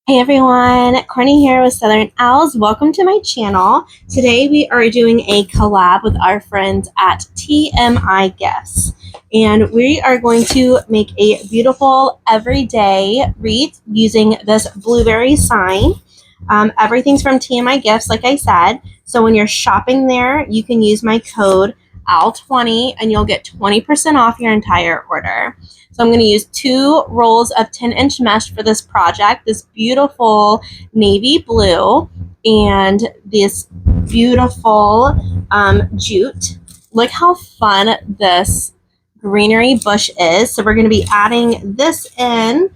Hey everyone, Courtney here with Southern Owls. Welcome to my channel. Today we are doing a collab with our friends at TMI Gifts. And we are going to make a beautiful everyday wreath using this blueberry sign. Everything's from TMI Gifts, like I said. So when you're shopping there, you can use my code OWL20 and you'll get 20% off your entire order. So I'm going to use 2 rolls of 10-inch mesh for this project, this beautiful navy blue and this beautiful jute. Look how fun this greenery bush is. So we're going to be adding this in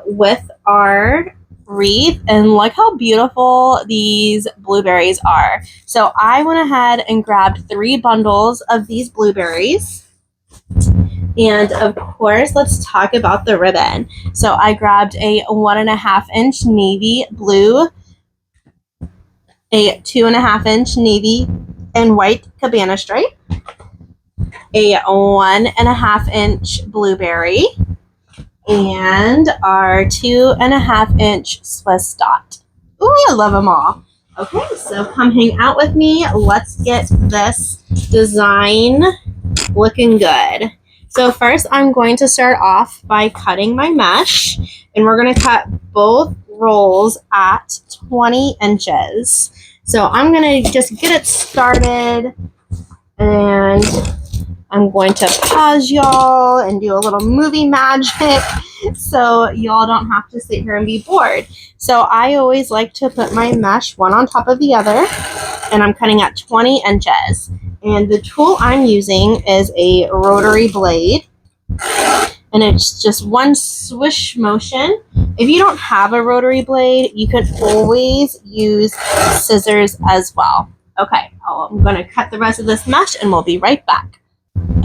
with our wreath, and look how beautiful these blueberries are. So I went ahead and grabbed 3 bundles of these blueberries. And of course, let's talk about the ribbon. So I grabbed a 1.5-inch navy blue, a 2.5-inch navy and white Cabana Stripe, a 1.5-inch blueberry, and our 2.5-inch Swiss dot. Ooh, I love them all. Okay, so come hang out with me. Let's get this design looking good. So first I'm going to start off by cutting my mesh, and we're going to cut both rolls at 20 inches. So I'm going to just get it started, and I'm going to pause y'all and do a little movie magic so y'all don't have to sit here and be bored. So I always like to put my mesh one on top of the other, and I'm cutting at 20 inches. And the tool I'm using is a rotary blade, and it's just one swish motion. If you don't have a rotary blade, you can always use scissors as well. Okay, I'm going to cut the rest of this mesh and we'll be right back.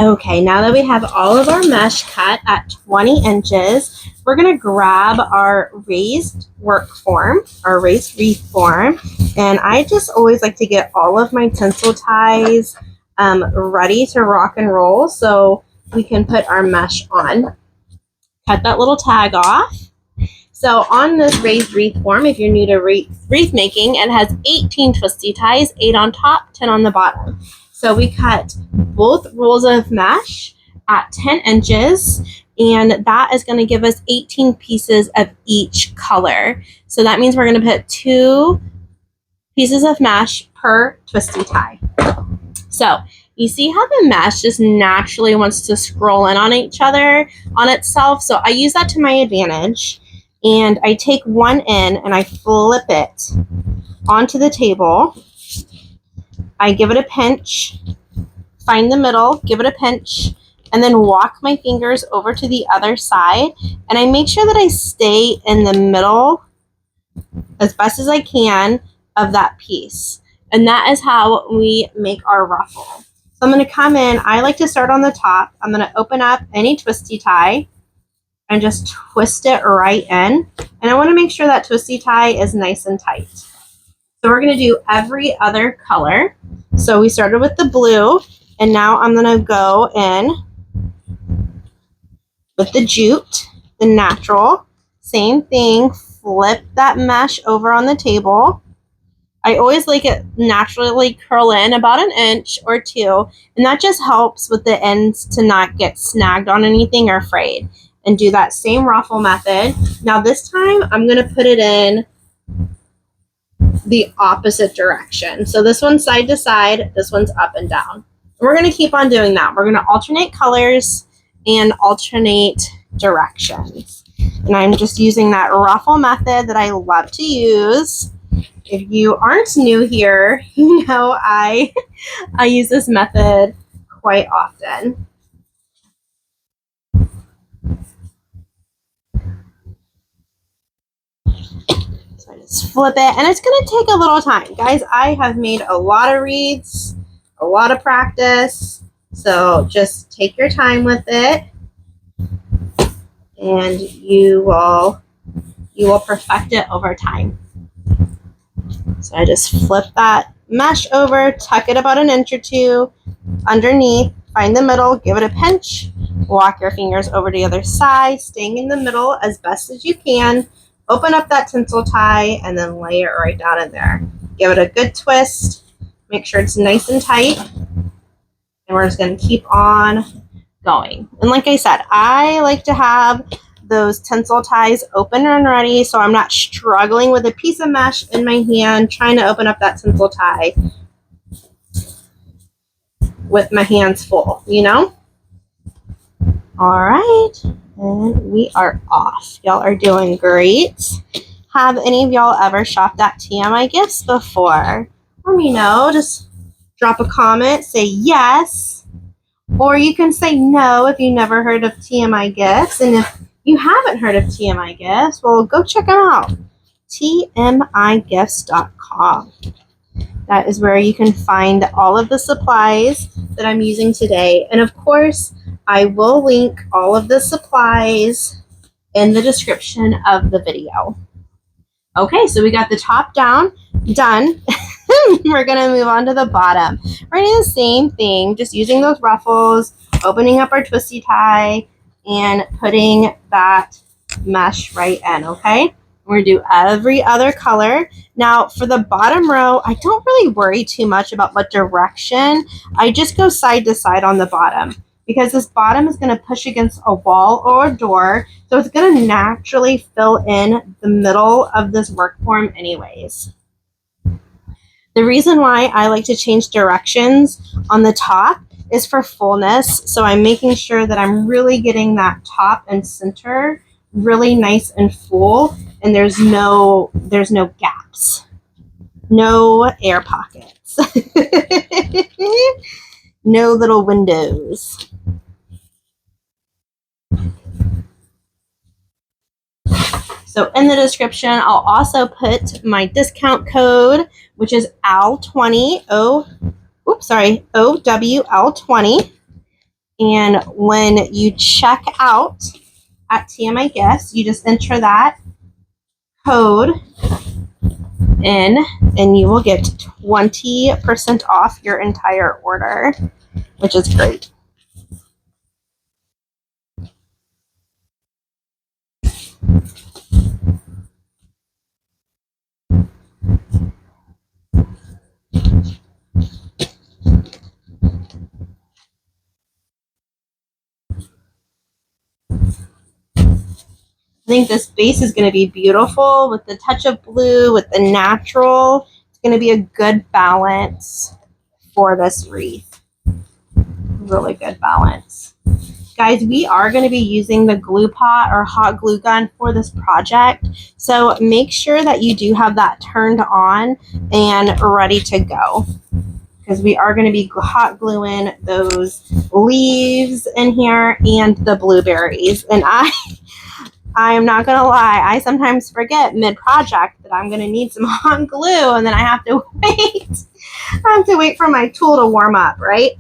Okay, now that we have all of our mesh cut at 20 inches, we're going to grab our raised work form, our raised wreath form, and I just always like to get all of my tinsel ties ready to rock and roll so we can put our mesh on. Cut that little tag off. So on this raised wreath form, if you're new to wreath making, it has 18 twisty ties, 8 on top, 10 on the bottom. So we cut both rolls of mesh at 10 inches, and that is going to give us 18 pieces of each color. So that means we're going to put 2 pieces of mesh per twisty tie. So you see how the mesh just naturally wants to scroll in on each other, on itself. So I use that to my advantage, and I take one in and I flip it onto the table. I give it a pinch, find the middle, give it a pinch, and then walk my fingers over to the other side. And I make sure that I stay in the middle as best as I can of that piece. And that is how we make our ruffle. So I'm going to come in. I like to start on the top. I'm going to open up any twisty tie and just twist it right in. And I want to make sure that twisty tie is nice and tight. So we're going to do every other color. So we started with the blue, and now I'm going to go in with the jute, the natural. Same thing, flip that mesh over on the table. I always like it naturally curl in about 1 inch or 2, and that just helps with the ends to not get snagged on anything or frayed. And do that same ruffle method. Now this time I'm going to put it in the opposite direction. So this one's side to side, this one's up and down. And we're going to keep on doing that. We're going to alternate colors and alternate directions. And I'm just using that ruffle method that I love to use. If you aren't new here, you know I use this method quite often. So I just flip it, and it's going to take a little time. Guys, I have made a lot of wreaths, a lot of practice, so just take your time with it, and you will perfect it over time. So I just flip that mesh over, tuck it about 1 inch or 2 underneath, find the middle, give it a pinch, walk your fingers over to the other side, staying in the middle as best as you can, open up that tinsel tie and then lay it right down in there. Give it a good twist. Make sure it's nice and tight. And we're just going to keep on going. And like I said, I like to have those tinsel ties open and ready so I'm not struggling with a piece of mesh in my hand trying to open up that tinsel tie with my hands full, you know? All right, and we are off. Y'all are doing great. Have any of y'all ever shopped at TMI Gifts before? Let me know. Just drop a comment, say yes, or you can say no if you never heard of TMI Gifts. And if you haven't heard of TMI Gifts, well, go check them out. TMIGifts.com. That is where you can find all of the supplies that I'm using today. And of course, I will link all of the supplies in the description of the video. Okay, so we got the top down done. We're going to move on to the bottom. We're doing the same thing, just using those ruffles, opening up our twisty tie, and putting that mesh right in, okay? We're going to do every other color. Now, for the bottom row, I don't really worry too much about what direction. I just go side to side on the bottom because this bottom is going to push against a wall or a door, so it's going to naturally fill in the middle of this work form anyways. The reason why I like to change directions on the top is for fullness, so I'm making sure that I'm really getting that top and center really nice and full, and there's no gaps, no air pockets, no little windows. So in the description, I'll also put my discount code, which is OWL20, OWL20. And when you check out at TMI Gifts, you just enter that code in and you will get 20% off your entire order, which is great. I think this base is going to be beautiful with the touch of blue, with the natural. It's going to be a good balance for this wreath. Really good balance. Guys, we are going to be using the glue pot or hot glue gun for this project. So make sure that you do have that turned on and ready to go, because we are going to be hot gluing those leaves in here and the blueberries. And I am not going to lie, I sometimes forget mid-project that I'm going to need some hot glue, and then I have to wait. I have to wait for my tool to warm up, right?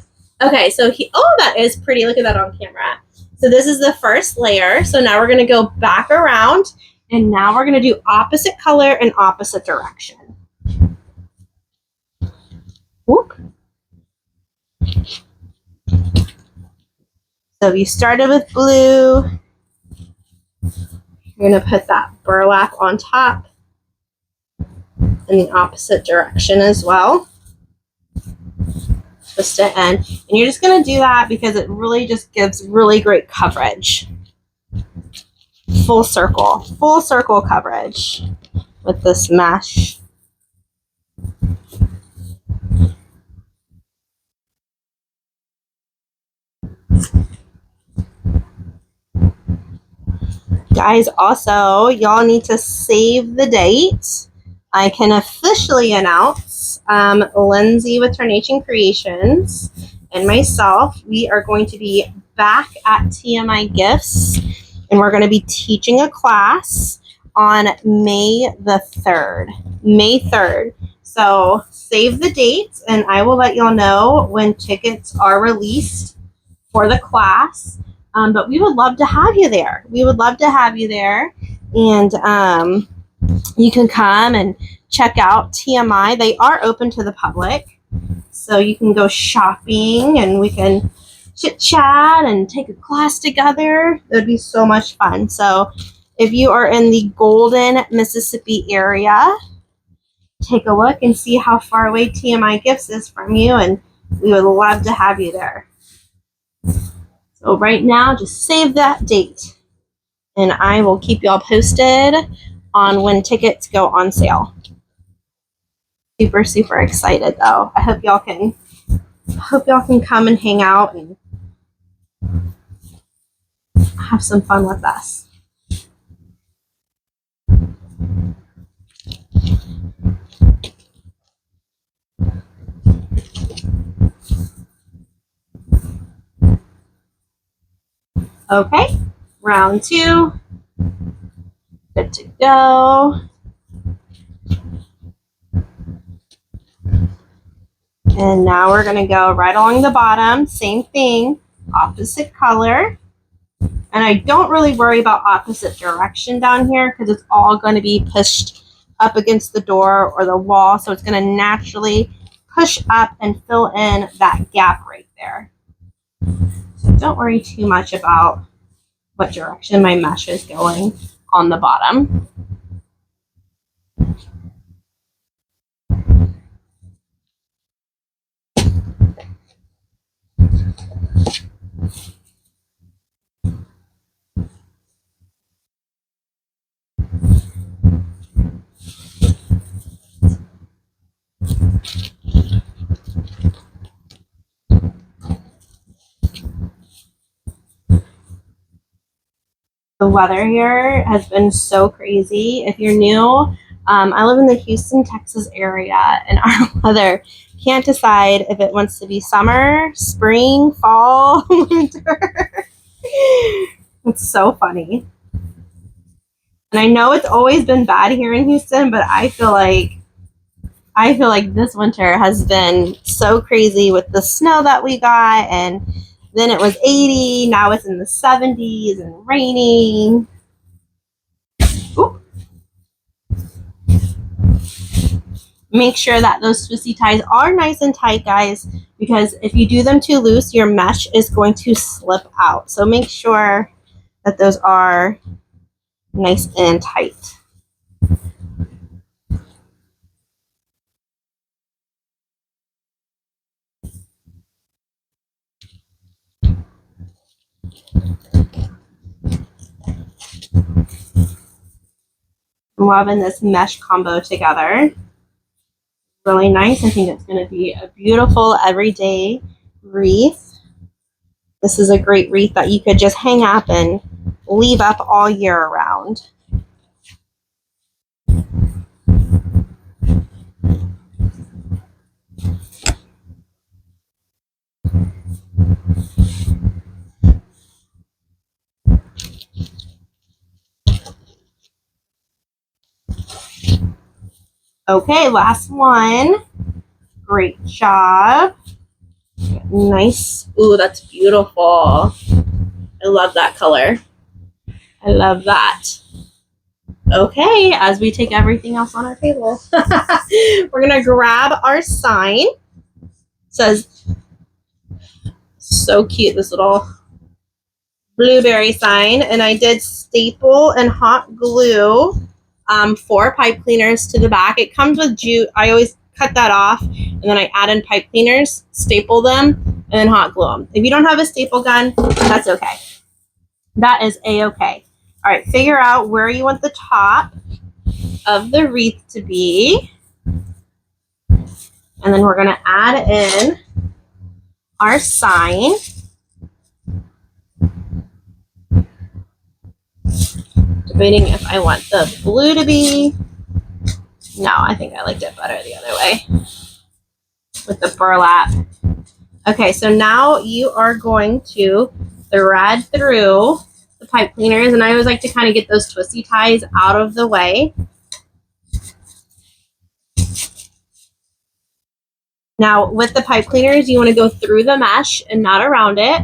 Okay, so oh, that is pretty. Look at that on camera. So this is the first layer. So now we're going to go back around, and now we're going to do opposite color and opposite direction. Whoop. So you started with blue. You're going to put that burlap on top in the opposite direction as well. Twist it in. And you're just going to do that because it really just gives really great coverage. Full circle coverage with this mesh. Guys, also, y'all need to save the date. I can officially announce Lindsay with Tornation Creations and myself, we are going to be back at TMI Gifts, and we're going to be teaching a class on May the 3rd. May 3rd. So save the date, and I will let y'all know when tickets are released for the class. But we would love to have you there. We would love to have you there. And you can come and check out TMI. They are open to the public. So you can go shopping and we can chit chat and take a class together. It would be so much fun. So If you are in the Golden, Mississippi area, take a look and see how far away TMI Gifts is from you, and we would love to have you there. So right now, just save that date, and I will keep y'all posted on when tickets go on sale. Super, super excited though. I hope y'all can come and hang out and have some fun with us. Okay, round 2. Good to go. And now we're going to go right along the bottom. Same thing, opposite color. And I don't really worry about opposite direction down here because it's all going to be pushed up against the door or the wall. So it's going to naturally push up and fill in that gap right there. So don't worry too much about what direction my mesh is going on the bottom. The weather here has been so crazy. If you're new, I live in the Houston, Texas area, and our weather can't decide if it wants to be summer, spring, fall, winter. It's so funny. And I know it's always been bad here in Houston, but I feel like this winter has been so crazy with the snow that we got, and then it was 80, now it's in the 70s and raining. Ooh. Make sure that those twisty ties are nice and tight, guys, because if you do them too loose, your mesh is going to slip out. So make sure that those are nice and tight. I'm loving this mesh combo together. Really nice. I think it's going to be a beautiful everyday wreath. This is a great wreath that you could just hang up and leave up all year round. Okay, last one. Great job. Nice. Ooh, that's beautiful. I love that color. I love that. Okay, as we take everything else on our table, we're going to grab our sign. It says, so cute, this little blueberry sign. And I did staple and hot glue 4 pipe cleaners to the back. It comes with jute. I always cut that off, and then I add in pipe cleaners, staple them, and then hot glue them. If you don't have a staple gun, that's okay. That is a-okay. All right, figure out where you want the top of the wreath to be. And then we're going to add in our sign. Debating if I want the blue to be. No, I think I liked it better the other way with the burlap. Okay, so now you are going to thread through the pipe cleaners, and I always like to kind of get those twisty ties out of the way. Now, with the pipe cleaners, you want to go through the mesh and not around it.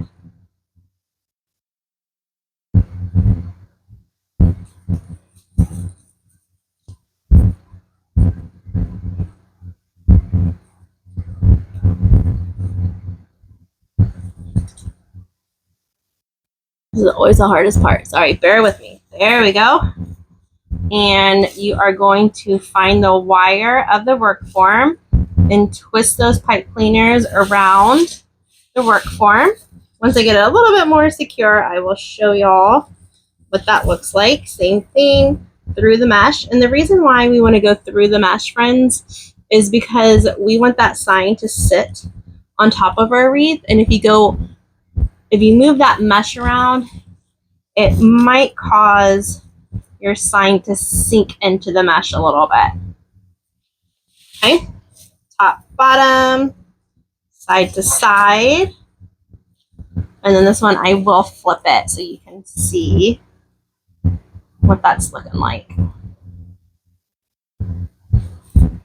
This is always the hardest part. Sorry, bear with me. There we go. And you are going to find the wire of the work form and twist those pipe cleaners around the work form. Once I get it a little bit more secure, I will show y'all what that looks like. Same thing through the mesh. And the reason why we want to go through the mesh, friends, is because we want that sign to sit on top of our wreath. And if you move that mesh around, it might cause your sign to sink into the mesh a little bit. Okay, top, bottom, side to side. And then this one, I will flip it so you can see what that's looking like. All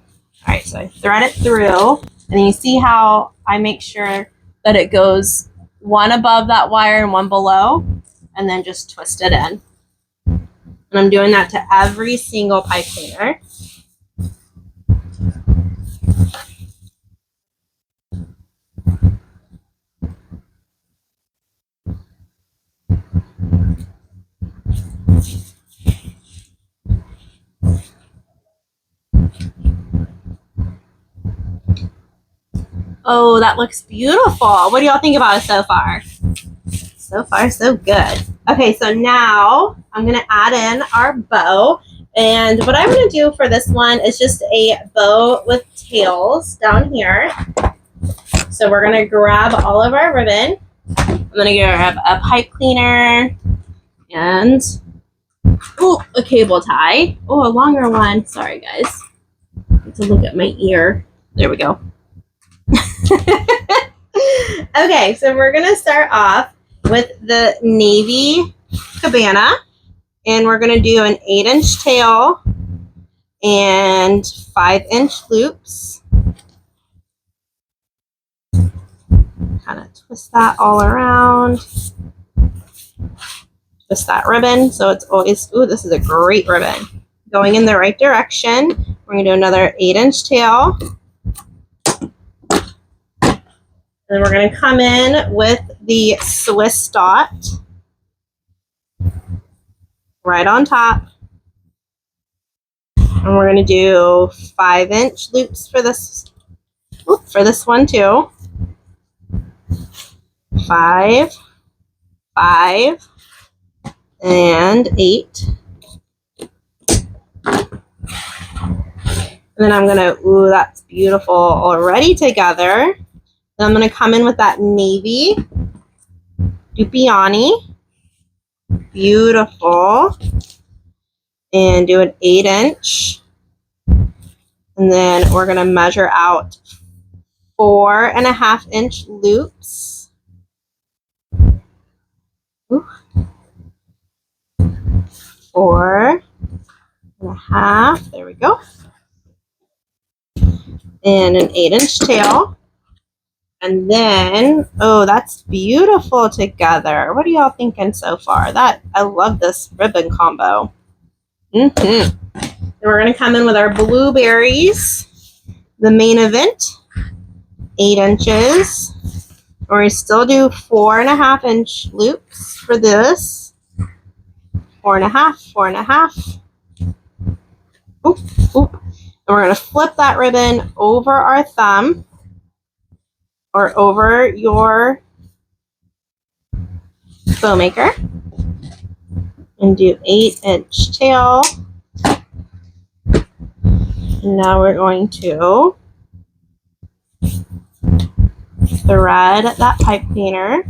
right, so I thread it through, and you see how I make sure that it goes one above that wire and one below, and then just twist it in. And I'm doing that to every single pipe cleaner. Oh, that looks beautiful. What do y'all think about it so far? So far, so good. Okay, so now I'm going to add in our bow. And what I'm going to do for this one is just a bow with tails down here. So we're going to grab all of our ribbon. I'm going to grab a pipe cleaner and a cable tie. Oh, a longer one. Sorry, guys. I have to look at my ear. There we go. Okay, so we're going to start off with the navy cabana, and we're going to do an 8-inch tail and 5-inch loops. Kind of twist that all around. Twist that ribbon so it's always, ooh, this is a great ribbon. Going in the right direction. We're going to do another 8-inch tail. And then we're going to come in with the Swiss dot right on top. And we're going to do 5-inch loops for this one too. 5, 5, and 8. And then I'm going to, ooh, that's beautiful already together. Then I'm going to come in with that navy Dupioni. Beautiful. And do an 8-inch. And then we're going to measure out 4.5-inch loops. Ooh. 4.5. There we go. And an 8-inch tail. And then, oh, that's beautiful together. What are y'all thinking so far? I love this ribbon combo. Then we're going to come in with our blueberries, the main event, 8 inches. Or we still do 4.5-inch loops for this. 4.5, 4.5. Oop, oop. And we're going to flip that ribbon over our thumb or over your bow maker and do 8-inch tail. And now we're going to thread that pipe cleaner.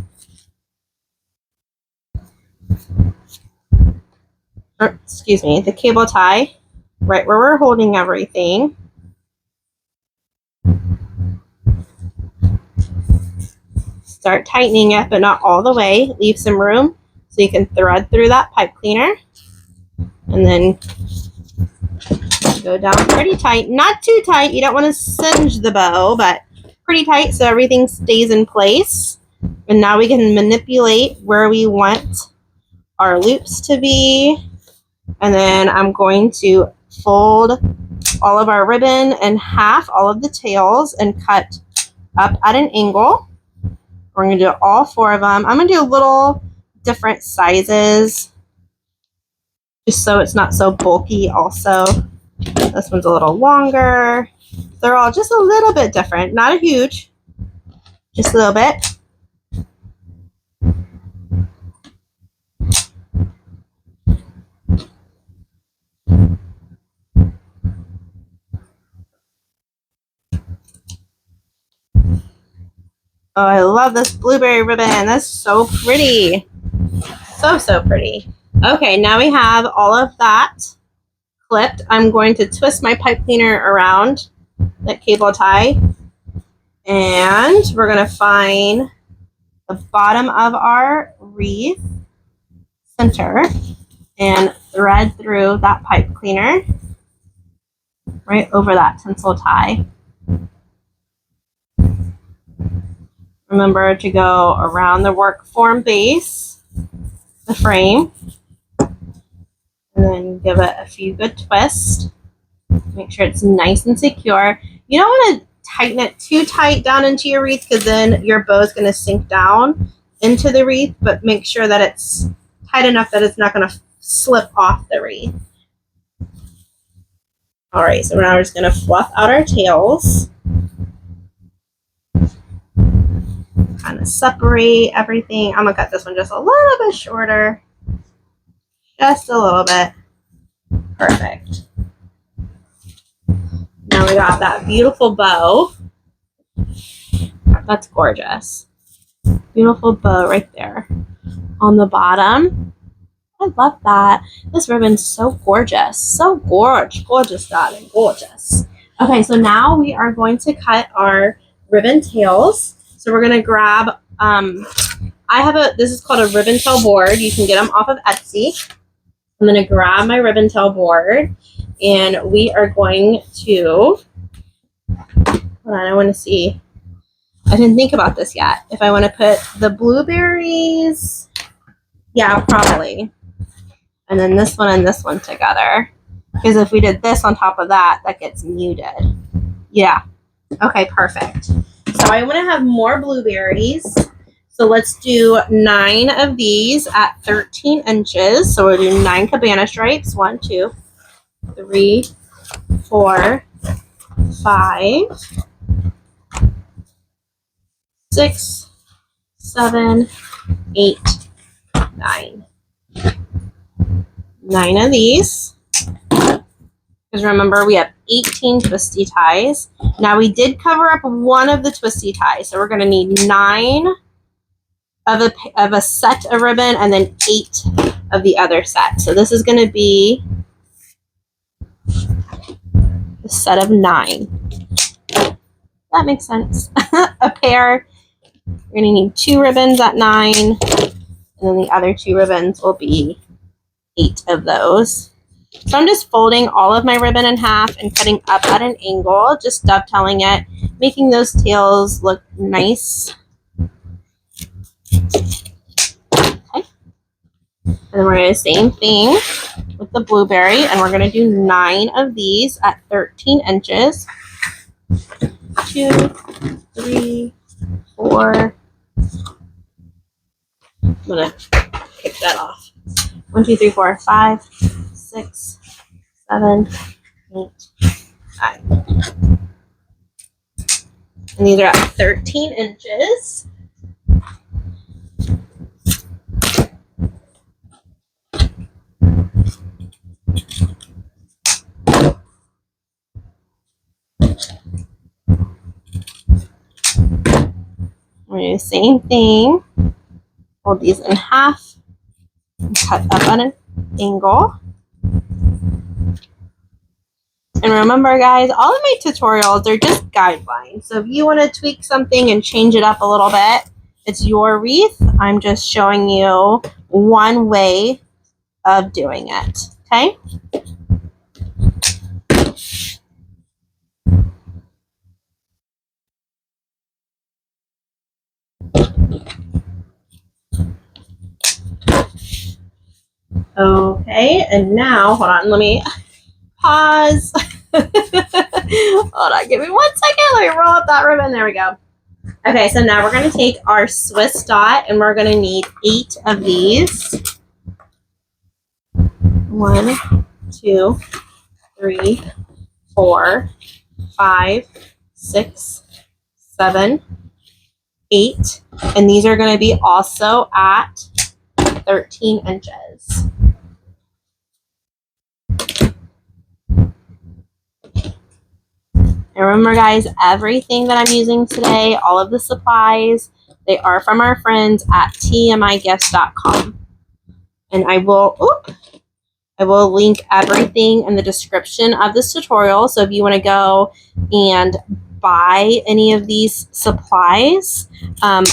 Or, excuse me, the cable tie right where we're holding everything. Start tightening it, but not all the way. Leave some room so you can thread through that pipe cleaner. And then go down pretty tight. Not too tight. You don't want to singe the bow, but pretty tight so everything stays in place. And now we can manipulate where we want our loops to be. And then I'm going to fold all of our ribbon in half, all of the tails, and cut up at an angle. We're going to do all 4 of them. I'm going to do little different sizes just so it's not so bulky also. This one's a little longer. They're all just a little bit different. Not a huge, just a little bit. Oh, I love this blueberry ribbon. That's so pretty. So pretty. Okay, now we have all of that clipped. I'm going to twist my pipe cleaner around that cable tie. And we're going to find the bottom of our wreath center and thread through that pipe cleaner right over that tinsel tie. Remember to go around the work form base, the frame, and then give it a few good twists. Make sure it's nice and secure. You don't want to tighten it too tight down into your wreath because then your bow is going to sink down into the wreath, but make sure that it's tight enough that it's not going to slip off the wreath. All right, so now we're just going to fluff out our tails. Kind of separate everything. I'm going to cut this one just a little bit shorter. Just a little bit. Perfect. Now we got that beautiful bow. That's gorgeous. Beautiful bow right there on the bottom. I love that. This ribbon's so gorgeous. So gorgeous, darling. Gorgeous. Okay, so now we are going to cut our ribbon tails. So we're going to grab, this is called a ribbon tail board. You can get them off of Etsy. I'm going to grab my ribbon tail board and we are going to, hold on, I want to see. I didn't think about this yet. If I want to put the blueberries, yeah, probably. And then this one and this one together. Because if we did this on top of that, that gets muted. Yeah. Okay, perfect. So I want to have more blueberries. So let's do 9 of these at 13 inches. So we'll do 9 Cabana Stripes. 1, 2, 3, 4, 5, 6, 7, 8, 9. 9 of these. Because remember, we have 18 twisty ties. Now we did cover up one of the twisty ties. So we're going to need 9 of a set of ribbon and then 8 of the other set. So this is going to be a set of 9. That makes sense. A pair. We're going to need 2 ribbons at 9. And then the other 2 ribbons will be 8 of those. So I'm just folding all of my ribbon in half and cutting up at an angle, just dovetailing it, making those tails look nice. Okay. And then we're going to do the same thing with the blueberry, and we're going to do 9 of these at 13 inches. 2, 3, 4. I'm going to kick that off. 1, 2, 3, 4, 5, 6, 7, 8, 9. And these are at 13 inches. We're going to do the same thing. Fold these in half and cut up on an angle. And remember, guys, all of my tutorials are just guidelines. So if you want to tweak something and change it up a little bit, it's your wreath. I'm just showing you one way of doing it. Okay? Okay, and now, hold on, let me pause. Hold on, give me 1 second. Let me roll up that ribbon. There we go. Okay, so now we're going to take our Swiss dot and we're going to need 8 of these. 1, 2, 3, 4, 5, 6, 7, 8. And these are going to be also at 13 inches. And remember, guys, everything that I'm using today, all of the supplies, they are from our friends at TMIGifts.com. And I will link everything in the description of this tutorial. So if you want to go and buy any of these supplies,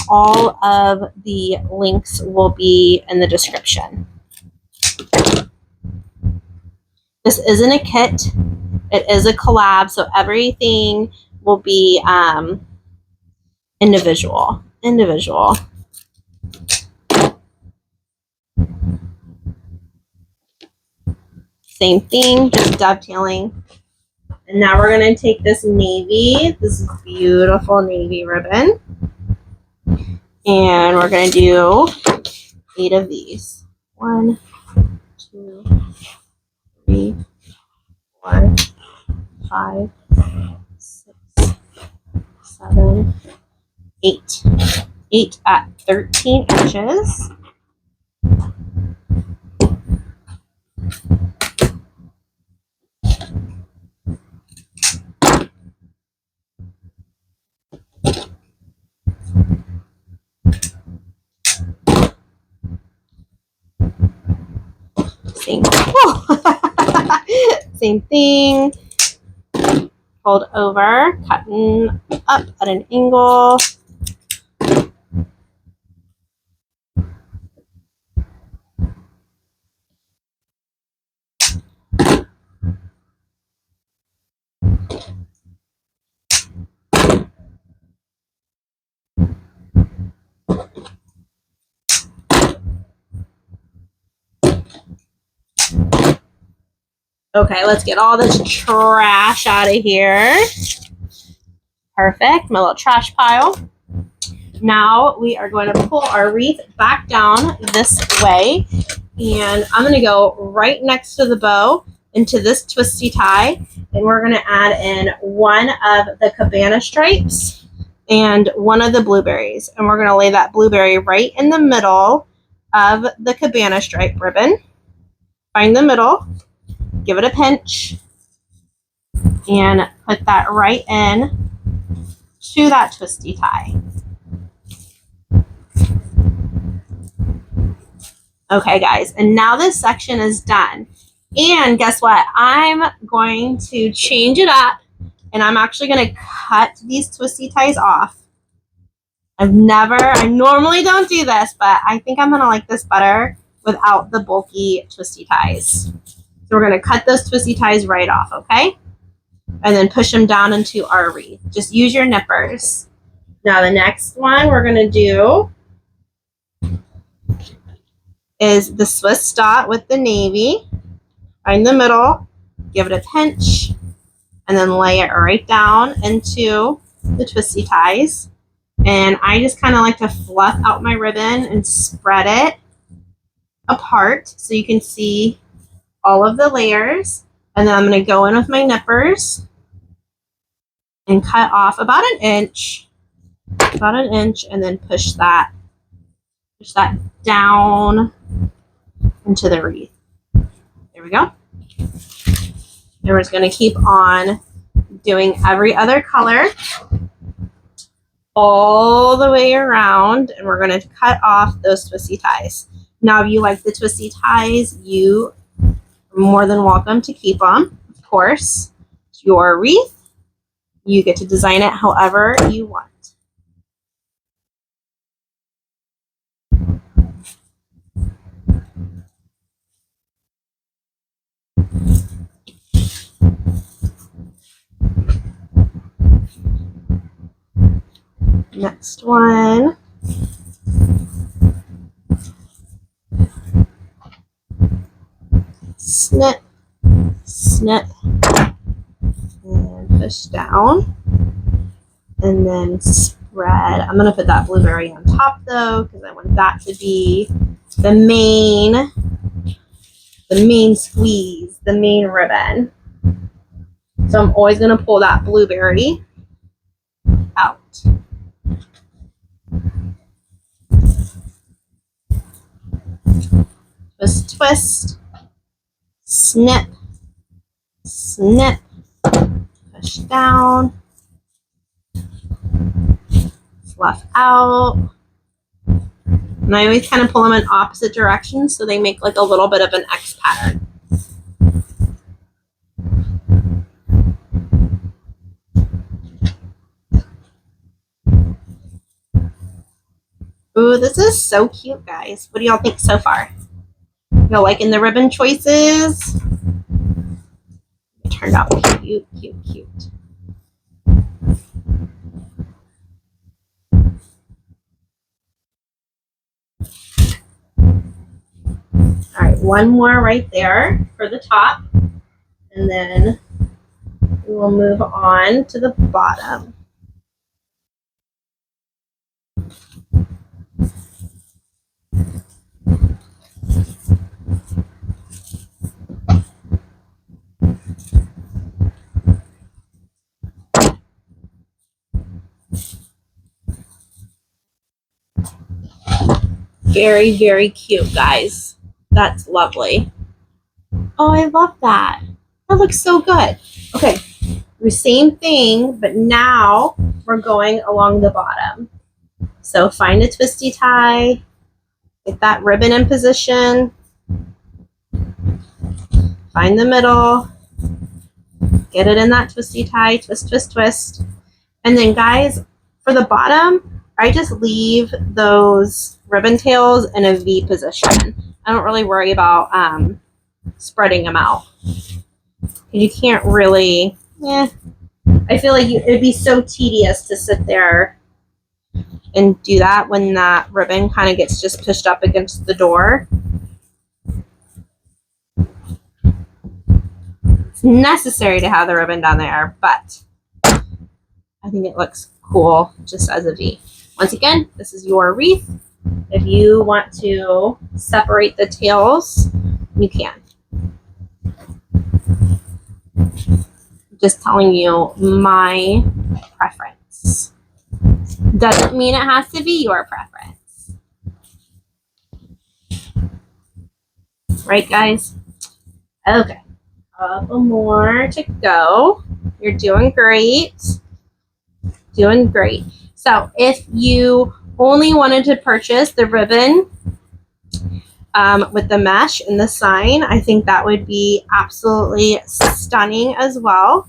all of the links will be in the description. This isn't a kit. It is a collab, so everything will be individual. Same thing, just dovetailing. And now we're going to take this beautiful navy ribbon, and we're going to do 8 of these. 1, 2, 3, 4, 5, 6, 7, 8. 8 at 13 inches. Same thing. Fold over, cutting up at an angle. Okay, let's get all this trash out of here. Perfect, my little trash pile. Now we are going to pull our wreath back down this way, and I'm going to go right next to the bow into this twisty tie, and we're going to add in one of the Cabana Stripes and one of the Blueberries, and we're going to lay that blueberry right in the middle of the Cabana Stripe ribbon. Find the middle, give it a pinch, and put that right in to that twisty tie. Okay, guys, and now this section is done. And guess what? I'm going to change it up, and I'm actually going to cut these twisty ties off. I normally don't do this, but I think I'm going to like this better without the bulky twisty ties. So we're going to cut those twisty ties right off, okay? And then push them down into our wreath. Just use your nippers. Now the next one we're going to do is the Swiss dot with the navy. Find the middle, give it a pinch, and then lay it right down into the twisty ties. And I just kind of like to fluff out my ribbon and spread it apart so you can see all of the layers. And then I'm going to go in with my nippers and cut off about an inch, and then push that down into the wreath. There we go. And we're just going to keep on doing every other color all the way around, and we're going to cut off those twisty ties. Now, if you like the twisty ties, you are more than welcome to keep them. Of course, it's your wreath. You get to design it however you want. Next one. Snip, snip, and push down, and then spread. I'm going to put that blueberry on top though, because I want that to be the main the main squeeze, the main ribbon. So I'm always going to pull that blueberry out. Twist, twist, snip, snip, push down, fluff out. And I always kind of pull them in opposite directions so they make like a little bit of an X pattern. Ooh, this is so cute, guys. What do y'all think so far? Y'all liking the ribbon choices? It turned out cute, cute, cute. All right, one more right there for the top, and then we will move on to the bottom. Very, very cute, guys. That's lovely. Oh, I love that. That looks so good. Okay, the same thing, but now we're going along the bottom. So find a twisty tie, get that ribbon in position, find the middle, get it in that twisty tie, twist, twist, twist. And then guys, for the bottom, I just leave those ribbon tails in a V position. I don't really worry about spreading them out. You can't really, I feel like it'd be so tedious to sit there and do that when that ribbon kind of gets just pushed up against the door. It's necessary to have the ribbon down there, but I think it looks cool just as a V. Once again, this is your wreath. If you want to separate the tails, you can. Just telling you my preference. Doesn't mean it has to be your preference. Right, guys? Okay. A couple more to go. You're doing great. Doing great. So if you only wanted to purchase the ribbon with the mesh and the sign, I think that would be absolutely stunning as well.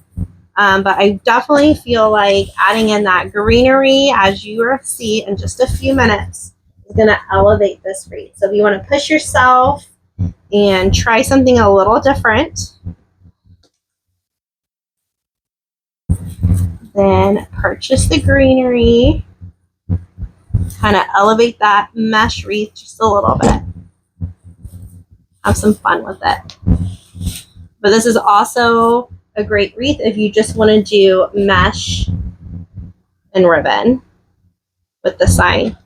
But I definitely feel like adding in that greenery, as you will see in just a few minutes, is going to elevate this wreath. So if you want to push yourself and try something a little different, then purchase the greenery, kind of elevate that mesh wreath just a little bit. Have some fun with it. But this is also a great wreath if you just want to do mesh and ribbon with the sign.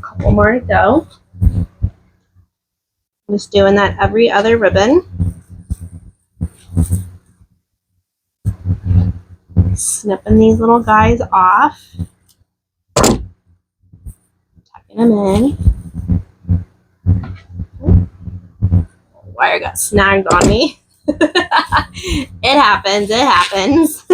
Couple more to go. I'm just doing that every other ribbon. Snipping these little guys off. Tucking them in. Wire got snagged on me. It happens. It happens.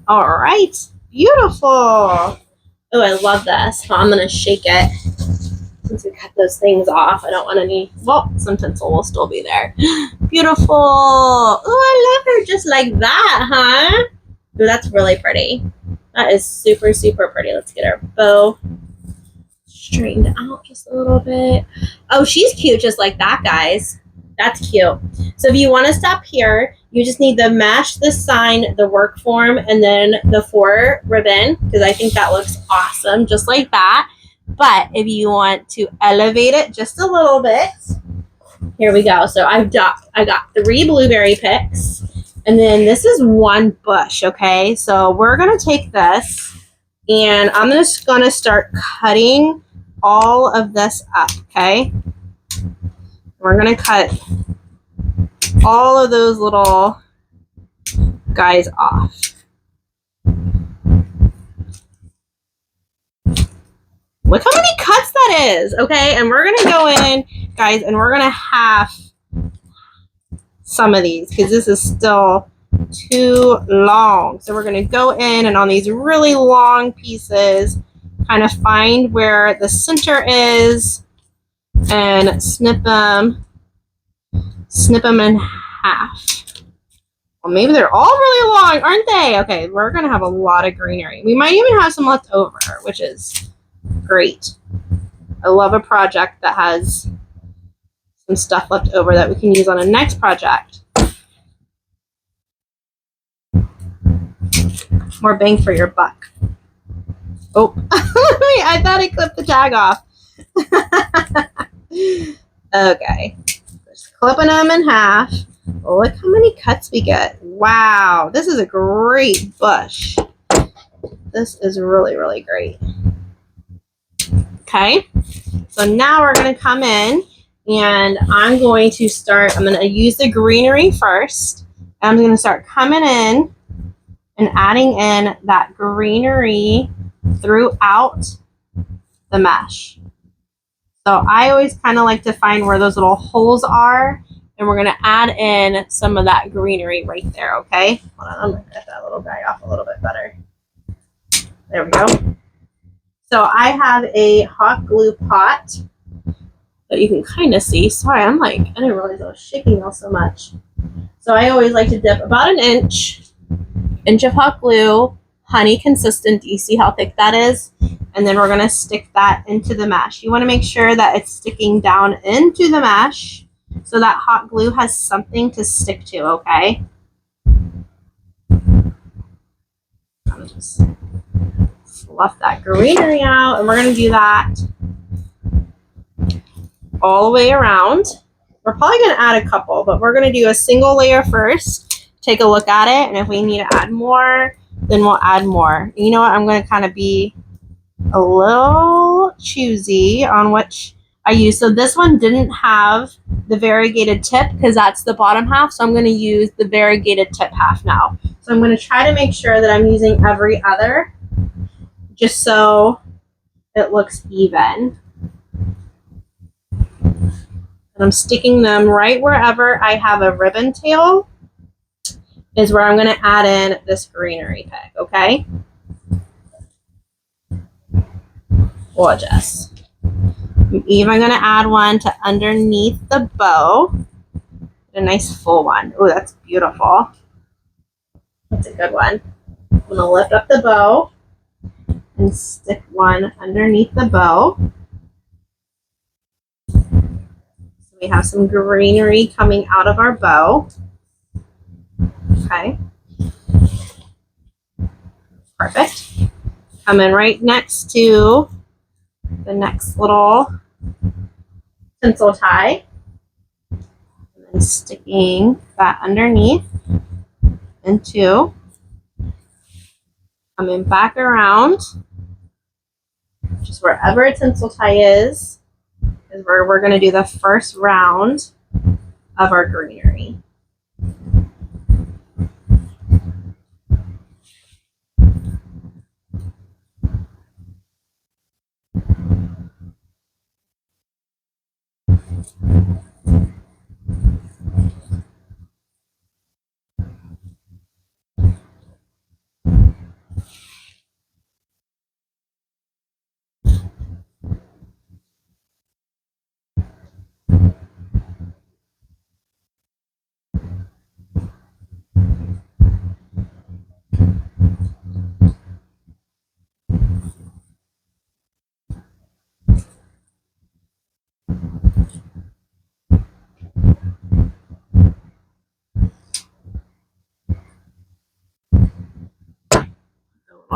All right, beautiful. Oh, I love this. So I'm going to shake it. Since we cut those things off, I don't want any, well, some tinsel will still be there. Beautiful. Oh, I love her just like that, huh? Ooh, that's really pretty. That is super, super pretty. Let's get our bow straightened out just a little bit. Oh, she's cute just like that, guys. That's cute. So if you want to stop here, you just need the mesh, the sign, the work form, and then the 4 ribbon, because I think that looks awesome just like that. But if you want to elevate it just a little bit, here we go. So I got 3 blueberry picks, and then this is 1 bush, okay? So we're going to take this, and I'm just going to start cutting all of this up, okay? We're going to cut all of those little guys off. Look how many cuts that is, okay? And we're going to go in, guys, and we're going to half some of these because this is still too long. So we're going to go in and on these really long pieces, kind of find where the center is and snip them in half. Well, maybe they're all really long, aren't they? Okay, we're going to have a lot of greenery. We might even have some left over, which is great. I love a project that has some stuff left over that we can use on a next project. More bang for your buck. Oh, I thought I clipped the tag off. Okay, just clipping them in half. Oh, look how many cuts we get. Wow, this is a great bush. This is really, really great. Okay, so now we're going to come in and I'm going to use the greenery first. I'm going to start coming in and adding in that greenery throughout the mesh. So I always kind of like to find where those little holes are, and we're going to add in some of that greenery right there, okay? Hold on, I'm going to cut that little guy off a little bit better. There we go. So I have a hot glue pot that you can kind of see. Sorry, I didn't realize I was shaking all so much. So I always like to dip about an inch of hot glue, honey consistent. You see how thick that is? And then we're going to stick that into the mesh. You want to make sure that it's sticking down into the mesh so that hot glue has something to stick to, okay? I'll just fluff that greenery out, and we're going to do that all the way around. We're probably going to add a couple, but we're going to do a single layer first, take a look at it, and if we need to add more, then we'll add more. You know what? I'm going to kind of be a little choosy on which I use. So this one didn't have the variegated tip because that's the bottom half, so I'm going to use the variegated tip half now. So I'm going to try to make sure that I'm using every other just so it looks even. And I'm sticking them right wherever I have a ribbon tail is where I'm going to add in this greenery pick, okay? Gorgeous. I'm even going to add one to underneath the bow. A nice full one. Oh, that's beautiful. That's a good one. I'm going to lift up the bow and stick one underneath the bow. So we have some greenery coming out of our bow. Okay. Perfect. Come in right next to the next little tinsel tie. And then sticking that underneath into, coming back around, just wherever a tinsel tie is where we're going to do the first round of our greenery.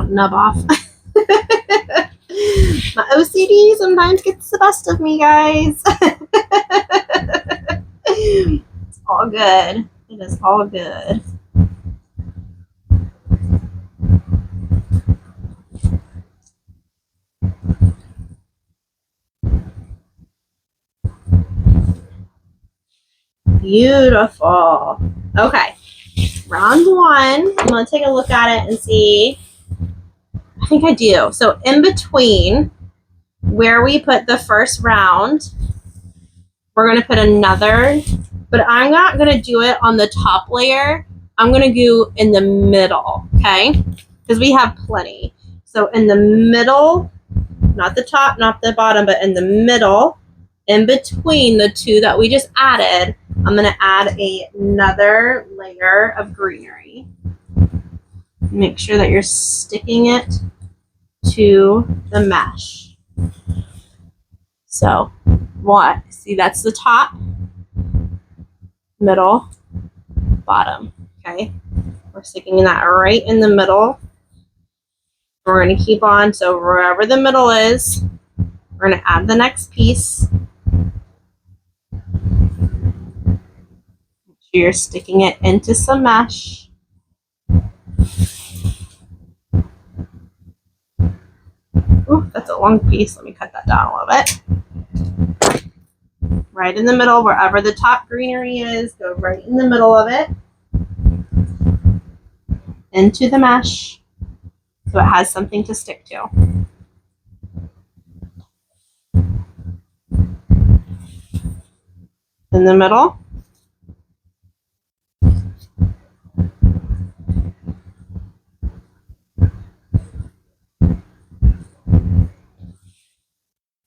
don't nub off. My OCD sometimes gets the best of me, guys. It's all good. It is all good. Beautiful. Okay. Round one. I'm going to take a look at it and see. I think I do. So in between where we put the first round, we're going to put another, but I'm not going to do it on the top layer. I'm going to do in the middle, okay? Because we have plenty. So in the middle, not the top, not the bottom, but in the middle, in between the two that we just added, I'm going to add another layer of greenery. Make sure that you're sticking it to the mesh. So, what? See, that's the top, middle, bottom. Okay, we're sticking that right in the middle. We're going to keep on. So wherever the middle is, we're going to add the next piece. Make sure you're sticking it into some mesh. Ooh, that's a long piece. Let me cut that down a little bit. Right in the middle, wherever the top greenery is, go right in the middle of it. Into the mesh, so it has something to stick to. In the middle.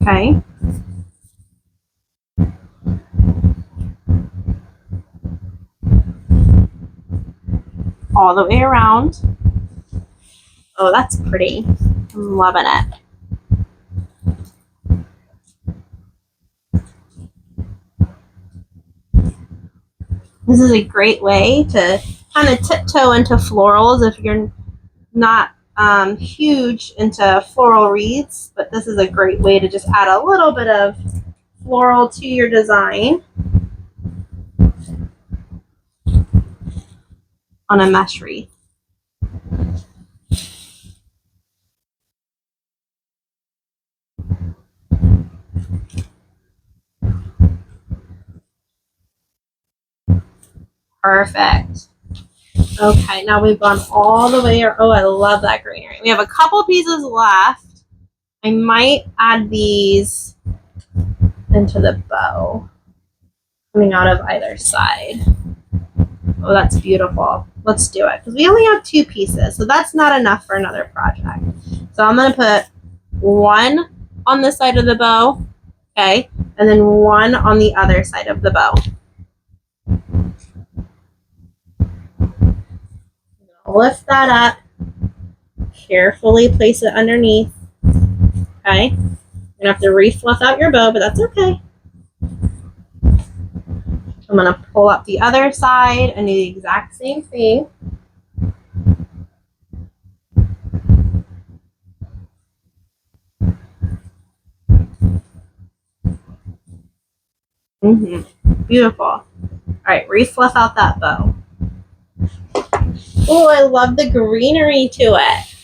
Okay. All the way around. Oh, that's pretty. I'm loving it. This is a great way to kind of tiptoe into florals if you're not huge into floral wreaths, but this is a great way to just add a little bit of floral to your design on a mesh wreath. Perfect. Okay, now we've gone all the way. Oh, I love that greenery. We have a couple pieces left. I might add these into the bow coming out of either side. Oh, that's beautiful. Let's do it because we only have two pieces, so that's not enough for another project. So I'm going to put one on this side of the bow, okay, and then one on the other side of the bow. Lift that up, carefully place it underneath, okay? You're gonna have to refluff out your bow, but that's okay. I'm gonna pull up the other side and do the exact same thing. Beautiful. All right, refluff out that bow. Oh, I love the greenery to it.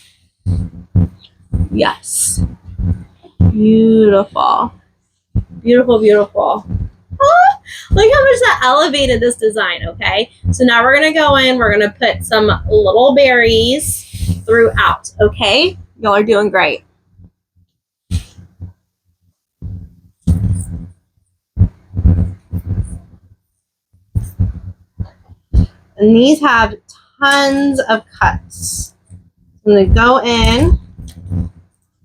Yes. Beautiful. Beautiful, beautiful. Oh, look how much that elevated this design, okay? So now we're going to go in. We're going to put some little berries throughout, okay? Y'all are doing great. And these have tons of cuts. I'm going to go in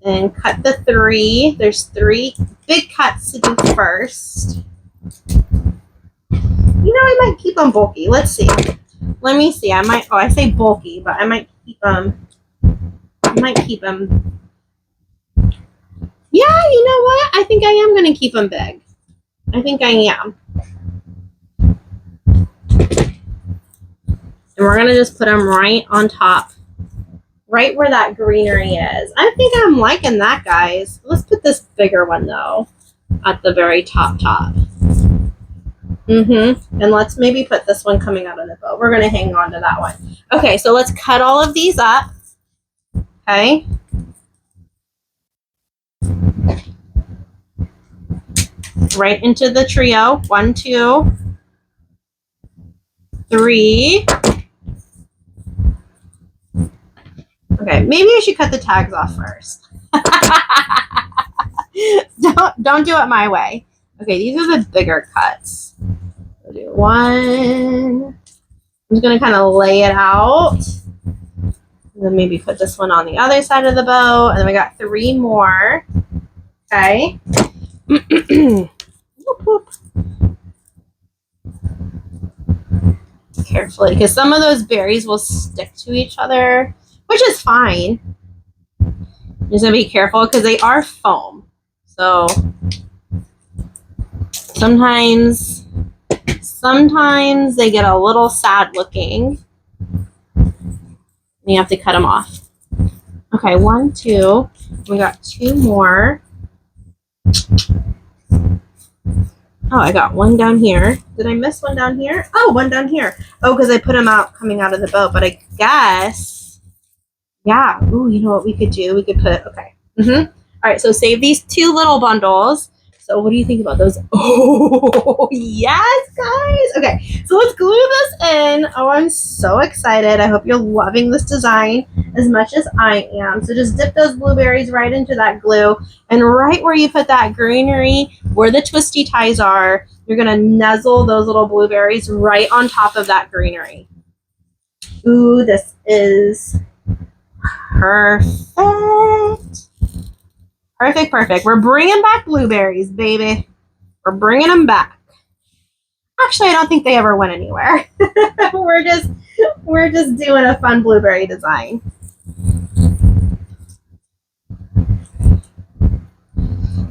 and cut the three. There's three big cuts to do first. You know, I might keep them bulky. Let's see. Let me see. I might, I say bulky, but I might keep them. Yeah, you know what? I think I am going to keep them big. I think I am. And we're going to just put them right on top right where that greenery is. I think I'm liking that, guys. Let's put this bigger one though at the very top. And let's maybe put this one coming out of the bow. We're gonna hang on to that one. Okay, so let's cut all of these up. Okay. Right into the trio. 1, 2, 3. Okay, maybe I should cut the tags off first. Don't do it my way. Okay, these are the bigger cuts. I'll do 1. I'm just gonna kind of lay it out. And then maybe put this one on the other side of the bow. And then we got 3 more. Okay. Whoop, whoop. Carefully, because some of those berries will stick to each other, which is fine. Just gonna be careful because they are foam. So sometimes they get a little sad looking. You have to cut them off. Okay, 1, 2. We got 2 more. Oh, I got one down here. Did I miss one down here? Oh, one down here. Oh, because I put them out coming out of the bow. But I guess, yeah. Ooh, you know what we could do? We could put, okay. All right, so save these 2 little bundles. So what do you think about those? Oh, yes, guys. Okay, so let's glue this in. Oh, I'm so excited. I hope you're loving this design as much as I am. So just dip those blueberries right into that glue. And right where you put that greenery, where the twisty ties are, you're going to nuzzle those little blueberries right on top of that greenery. Ooh, this is perfect. Perfect. We're bringing back blueberries, baby. We're bringing them back. Actually, I don't think they ever went anywhere. we're just doing a fun blueberry design.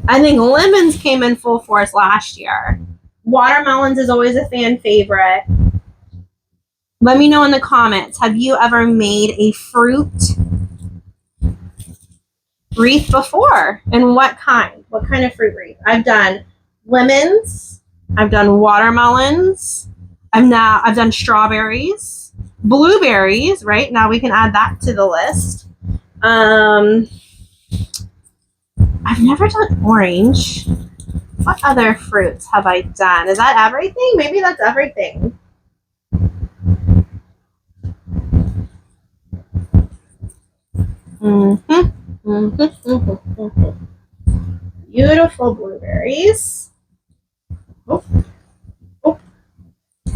I think lemons came in full force last year. Watermelons is always a fan favorite. Let me know in the comments, have you ever made a fruit wreath before? And what kind? What kind of fruit wreath? I've done lemons. I've done watermelons. I've done strawberries, blueberries. Right now we can add that to the list. I've never done orange. What other fruits have I done? Is that everything? Maybe that's everything. Beautiful blueberries. Oh,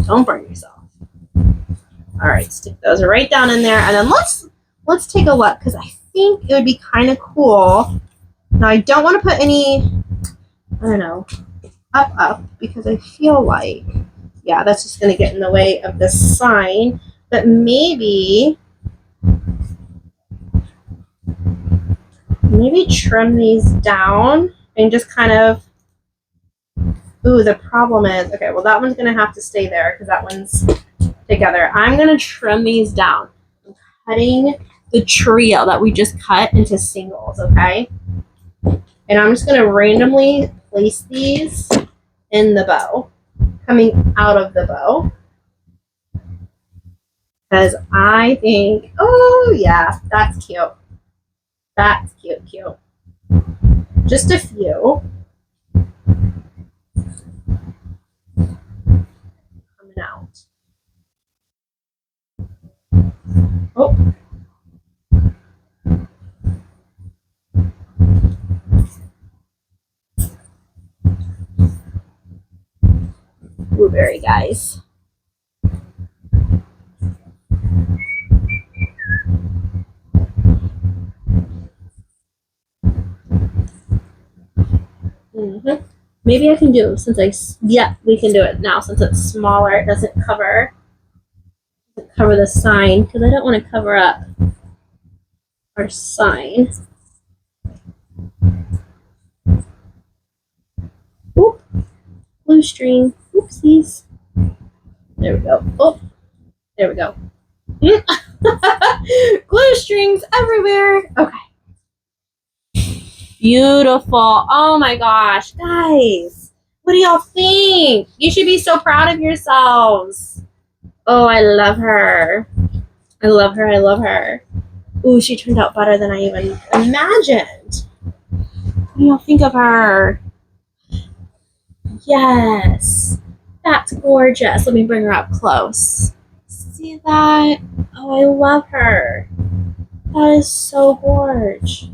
don't burn yourself. All right, stick those right down in there, and then let's take a look because I think it would be kind of cool. Now I don't want to put any, I don't know, up because I feel like, yeah, that's just going to get in the way of the sign. But maybe trim these down and just kind of, ooh, the problem is, okay, well, that one's going to have to stay there because that one's together. I'm going to trim these down. I'm cutting the trio that we just cut into singles, okay? And I'm just going to randomly place these in the bow, coming out of the bow. Because I think, oh, yeah, that's cute. That's cute. Just a few. Coming out. Oh. Blueberry, guys. Maybe I can do, yeah, we can do it now since it's smaller. It doesn't cover the sign because I don't want to cover up our sign. Oop, blue string. Oopsies. There we go. Oh, there we go. Glue string. strings everywhere. Okay. Beautiful. Oh my gosh, guys. What do y'all think? You should be so proud of yourselves. Oh, I love her. I love her. I love her. Ooh, she turned out better than I even imagined. What do y'all think of her? Yes. That's gorgeous. Let me bring her up close. See that? Oh, I love her. That is so gorgeous.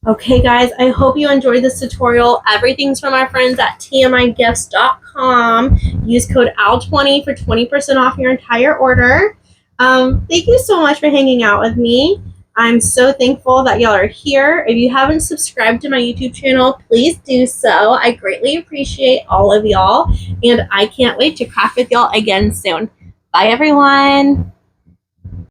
Okay, guys, I hope you enjoyed this tutorial. Everything's from our friends at tmigifts.com. Use code AL20 for 20% off your entire order. Thank you so much for hanging out with me. I'm so thankful that y'all are here. If you haven't subscribed to my YouTube channel, please do so. I greatly appreciate all of y'all, and I can't wait to craft with y'all again soon. Bye, everyone.